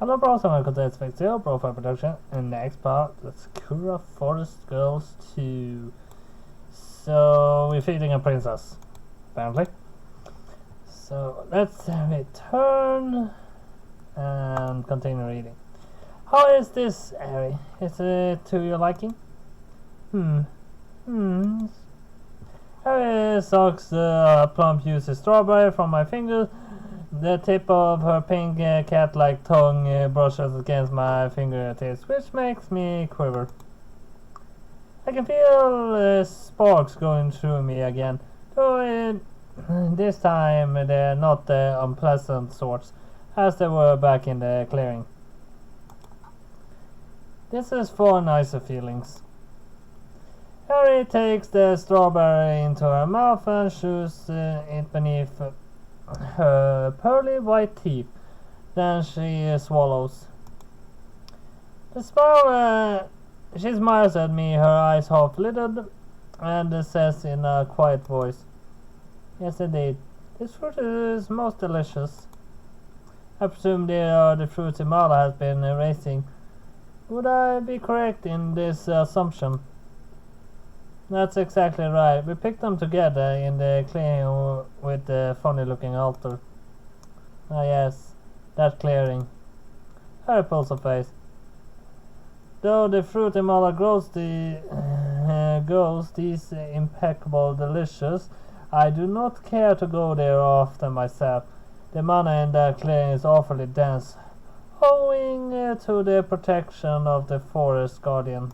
Hello bros and welcome to X 0 Profile Production. In the next part, the Sakura Forest Girls 2. So we're feeding a princess, apparently. So let's return and continue reading. How is this, Ari? Is it to your liking? Harry sucks the plump juicy strawberry from my fingers. The tip of her pink cat-like tongue brushes against my fingertips, which makes me quiver. I can feel sparks going through me again, though this time they're not the unpleasant sorts, as they were back in the clearing. This is for nicer feelings. Harry takes the strawberry into her mouth and shoves it beneath her pearly white teeth. Then she swallows. She smiles at me, her eyes half-lidded, and says in a quiet voice, "Yes, indeed. This fruit is most delicious. I presume they are the fruits Imala has been raising. Would I be correct in this assumption?" "That's exactly right. We picked them together in the clearing with the funny-looking altar." "Ah, yes, that clearing." Harry pulls a face. "Though the fruit Imala grows these impeccable delicious, I do not care to go there often myself. The mana in that clearing is awfully dense, owing to the protection of the forest guardian.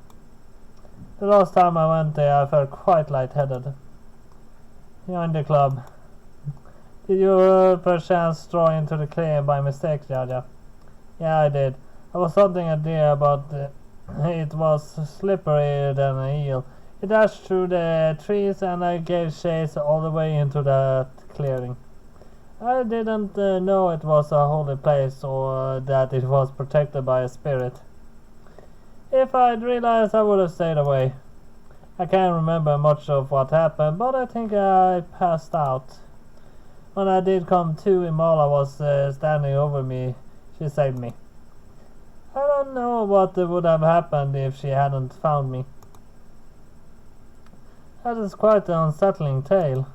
The last time I went there, I felt quite lightheaded." "You're in the club. Did you perchance stroll into the clearing by mistake, Jaja?" "Yeah, I did. I was hunting a deer, but it was slipperier than an eel. It dashed through the trees, and I gave chase all the way into that clearing. I didn't know it was a holy place or that it was protected by a spirit. If I'd realized, I would have stayed away. I can't remember much of what happened, but I think I passed out. When I did come to, Imala was standing over me. She saved me. I don't know what would have happened if she hadn't found me." "That is quite an unsettling tale."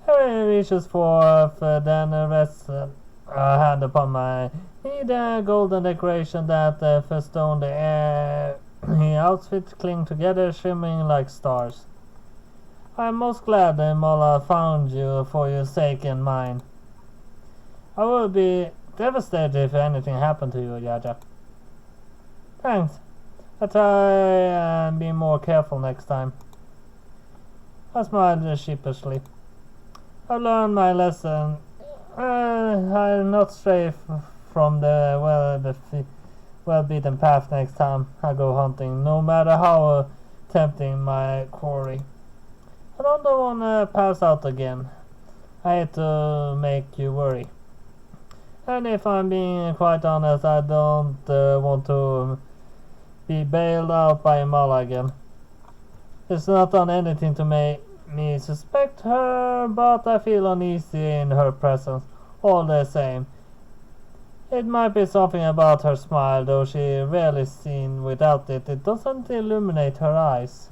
Harry reaches forth, then rests a hand upon my knee. The golden decoration that festooned the airy outfit cling together, shimmering like stars. "I am most glad that Mola found you for your sake and mine. I would be devastated if anything happened to you, Yaja." "Thanks. I'll try and be more careful next time." I smiled sheepishly. "I've learned my lesson. I'll not stray from the well-beaten path next time I go hunting, no matter how tempting my quarry. I don't want to pass out again. I hate to make you worry. And if I'm being quite honest, I don't want to be bailed out by Mala again. It's not done anything to make me suspect her, but I feel uneasy in her presence all the same. It might be something about her smile, though she rarely seen without it. It doesn't illuminate her eyes.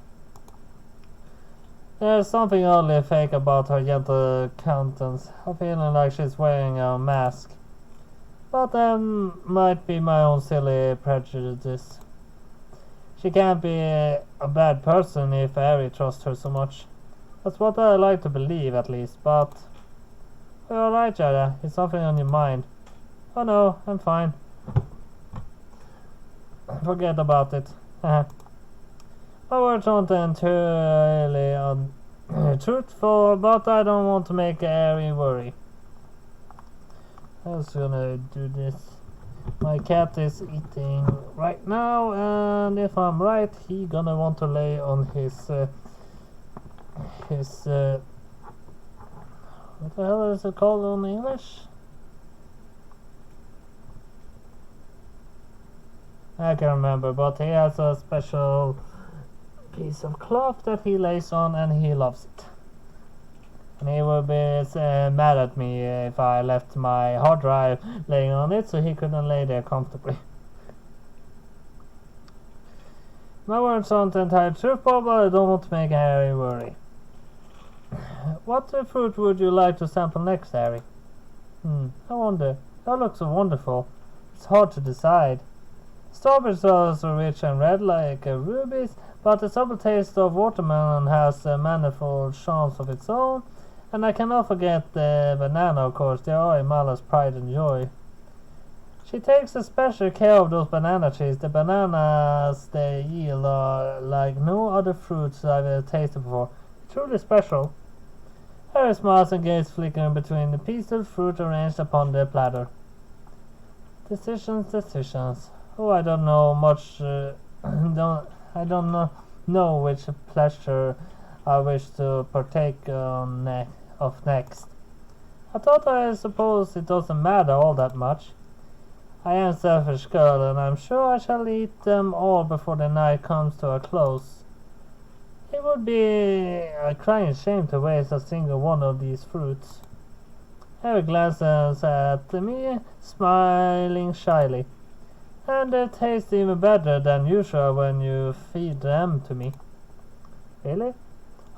There's something oddly fake about her gentle countenance, a feeling like she's wearing a mask. But that might be my own silly prejudice. She can't be a bad person if Harry trusts her so much. That's what I like to believe, at least, but... You're alright, Jada. Is something on your mind?" "Oh no, I'm fine. Forget about it." My words aren't entirely truthful, but I don't want to make Harry worry. I was gonna do this. My cat is eating right now, and if I'm right, he's gonna want to lay on his what the hell is it called in English? I can't remember, but he has a special piece of cloth that he lays on, and he loves it. And he would be mad at me if I left my hard drive laying on it so he couldn't lay there comfortably. My words aren't entirely truthful, but I don't want to make Harry worry. What fruit would you like to sample next, Harry? I wonder. That looks so wonderful. It's hard to decide. Strawberries are also rich and red like rubies, but the subtle taste of watermelon has a manifold charms of its own, and I cannot forget the banana, of course. They are Imala's pride and joy. She takes a special care of those banana trees. The bananas they yield are like no other fruits I've ever tasted before. Truly special. Harry smiles and gazes flickering between the pieces of fruit arranged upon the platter. Decisions. Oh, I don't know much. I don't know which pleasure I wish to partake of next. I suppose it doesn't matter all that much. I am a selfish girl, and I'm sure I shall eat them all before the night comes to a close. It would be a crying shame to waste a single one of these fruits. Harry glances at me, smiling shyly. And they taste even better than usual when you feed them to me. Really?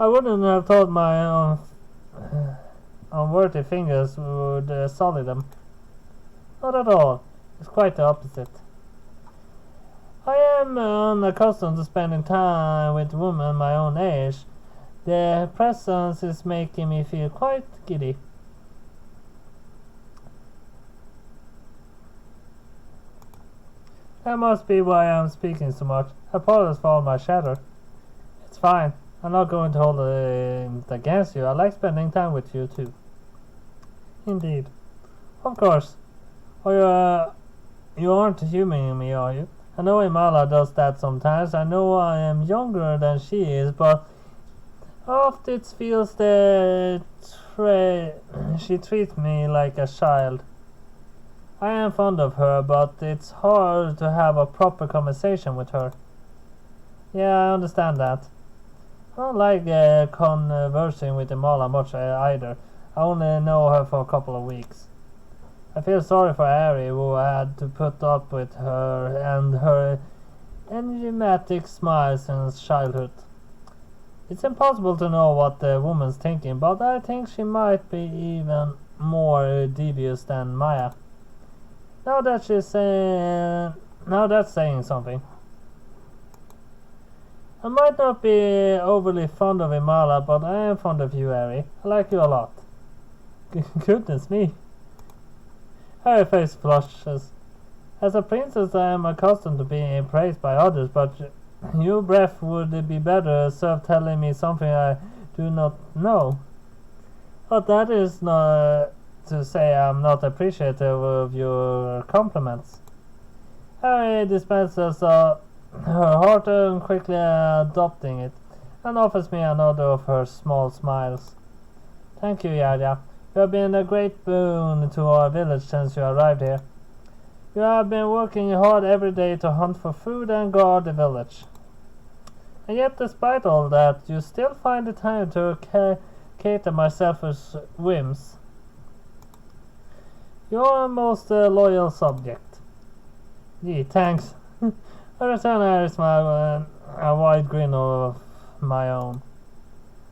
I wouldn't have thought my unworthy fingers would sully them. Not at all. It's quite the opposite. I am unaccustomed to spending time with women my own age. Their presence is making me feel quite giddy. That must be why I'm speaking so much. Apologies for all my chatter. It's fine. I'm not going to hold it against you. I like spending time with you too. Indeed. Of course. Oh, you aren't humouring me, are you? I know Imala does that sometimes. I know I am younger than she is, but often it feels that she treats me like a child. I am fond of her, but it's hard to have a proper conversation with her. Yeah, I understand that. I don't like conversing with Imala much either. I only know her for a couple of weeks. I feel sorry for Harry, who had to put up with her and her enigmatic smile since childhood. It's impossible to know what the woman's thinking, but I think she might be even more devious than Maya. Now that's saying something. I might not be overly fond of Imala, but I am fond of you, Harry. I like you a lot. Goodness me. Harry's face flushes. As a princess, I am accustomed to being praised by others, but your breath would be better served telling me something I do not know. But that is not to say I'm not appreciative of your compliments. Harry dispenses her heart and quickly adopting it, and offers me another of her small smiles. Thank you, Yaya. You have been a great boon to our village since you arrived here. You have been working hard every day to hunt for food and guard the village. And yet, despite all that, you still find the time to cater my selfish whims. You are a most loyal subject. Gee, thanks. I return Harry's smile and a wide grin of my own.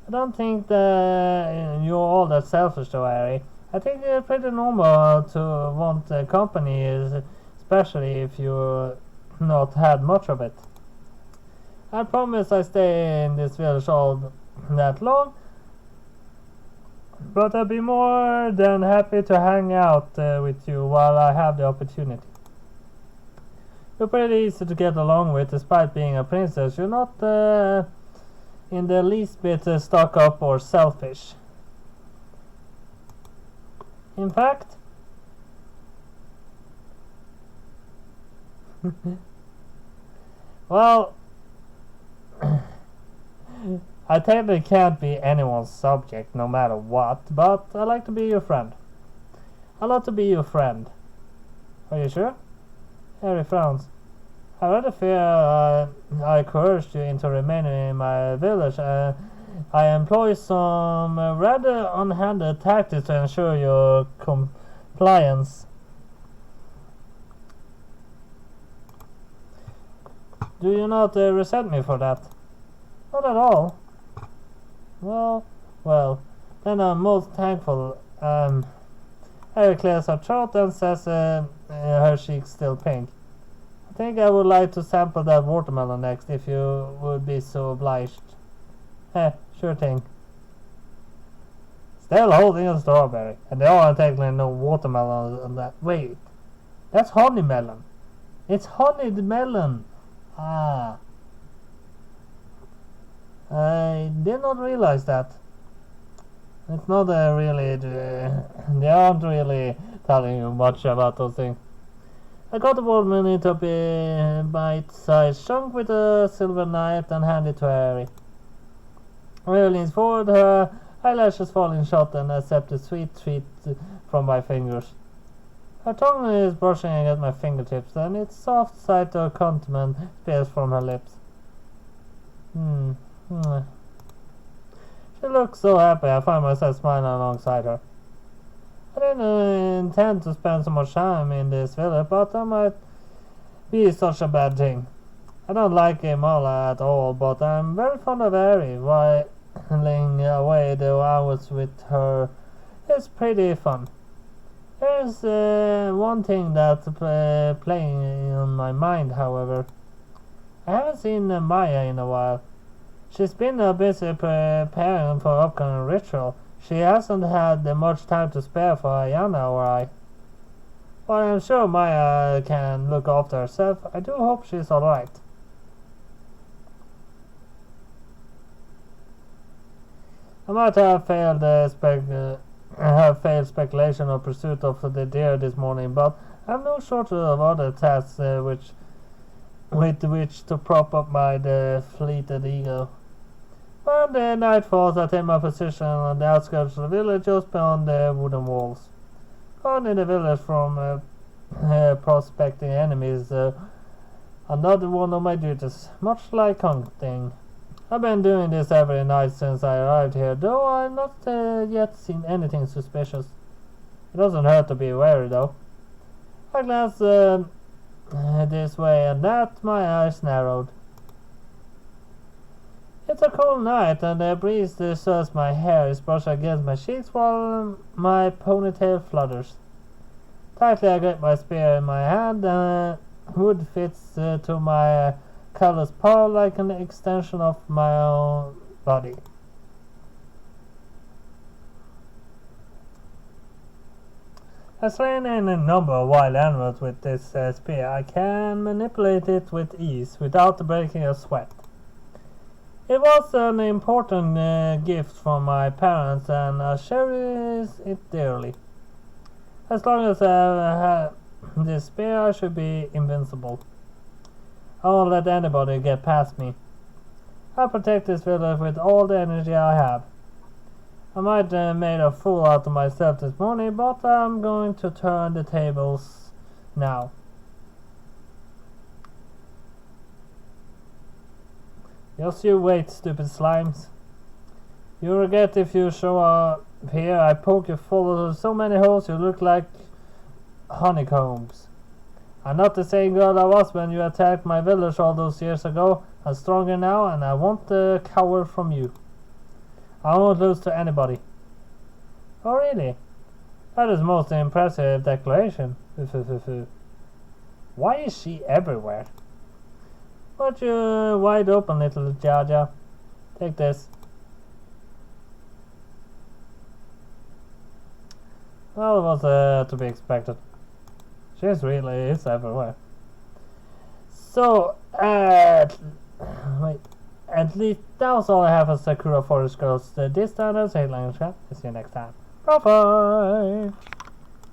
I don't think that you're all that selfish, though, Harry. I think it's pretty normal to want company, especially if you've not had much of it. I promise I stay in this village all that long, but I'll be more than happy to hang out with you while I have the opportunity. You're pretty easy to get along with, despite being a princess. You're not in the least bit stuck up or selfish. In fact, well, I technically can't be anyone's subject no matter what, but I like to be your friend. I love to be your friend. Are you sure? Harry frowns. I rather fear I coerced you into remaining in my village I employ some rather unhanded tactics to ensure your compliance. Do you not resent me for that? Not at all. Well, then I'm most thankful. Harry clears her throat and says her cheeks still pink. I think I would like to sample that watermelon next, if you would be so obliged. Sure thing. Still holding a strawberry, and they aren't technically no watermelon on that. Wait, that's honey melon. It's honeyed melon. Ah. I did not realize that. It's not really, they aren't really telling you much about those things. I cut the watermelon into a bite-sized chunk with a silver knife and hand it to Harry. Harry leans forward, her eyelashes falling shut, and accepts a sweet treat from my fingers. Her tongue is brushing against my fingertips, and its soft sight of contentment spears from her lips. She looks so happy, I find myself smiling alongside her. I didn't intend to spend so much time in this village, but that might be such a bad thing. I don't like Mala at all, but I'm very fond of Harry. Whiling away the hours with her is pretty fun. There's one thing that's playing on my mind, however. I haven't seen Maya in a while. She's been busy preparing for upcoming ritual. She hasn't had much time to spare for Ayana or I. While I'm sure Maya can look after herself, I do hope she's alright. I might have failed speculation or pursuit of the deer this morning, but I have no shortage of other tasks with which to prop up my deflated ego. When the night falls, I take my position on the outskirts of the village, just beyond the wooden walls. Guarding the village from prospecting enemies, another one of my duties, much like hunting. I've been doing this every night since I arrived here, though I've not yet seen anything suspicious. It doesn't hurt to be wary, though. I glance this way and that, my eyes narrowed. It's a cold night, and the breeze disturbs my hair is brushed against my cheeks while my ponytail flutters. Tightly I grip my spear in my hand, and wood fits to my callous palm like an extension of my own body. I slain in a number of wild animals with this spear. I can manipulate it with ease without breaking a sweat. It was an important gift from my parents, and I cherish it dearly. As long as I have this spear, I should be invincible. I won't let anybody get past me. I'll protect this village with all the energy I have. I might have made a fool out of myself this morning, but I'm going to turn the tables now. Just you wait, stupid slimes. You regret if you show up here. I poke you full of so many holes you look like honeycombs. I'm not the same girl I was when you attacked my village all those years ago. I'm stronger now, and I won't cower from you. I won't lose to anybody. Oh really? That is most impressive declaration. Why is she everywhere? But you're wide open, little Jaja. Take this. Well, it was to be expected. She really is everywhere. So, wait. At least that was all I have for Sakura Forest Girls this time. That's Language Chat. See you next time. Bye bye.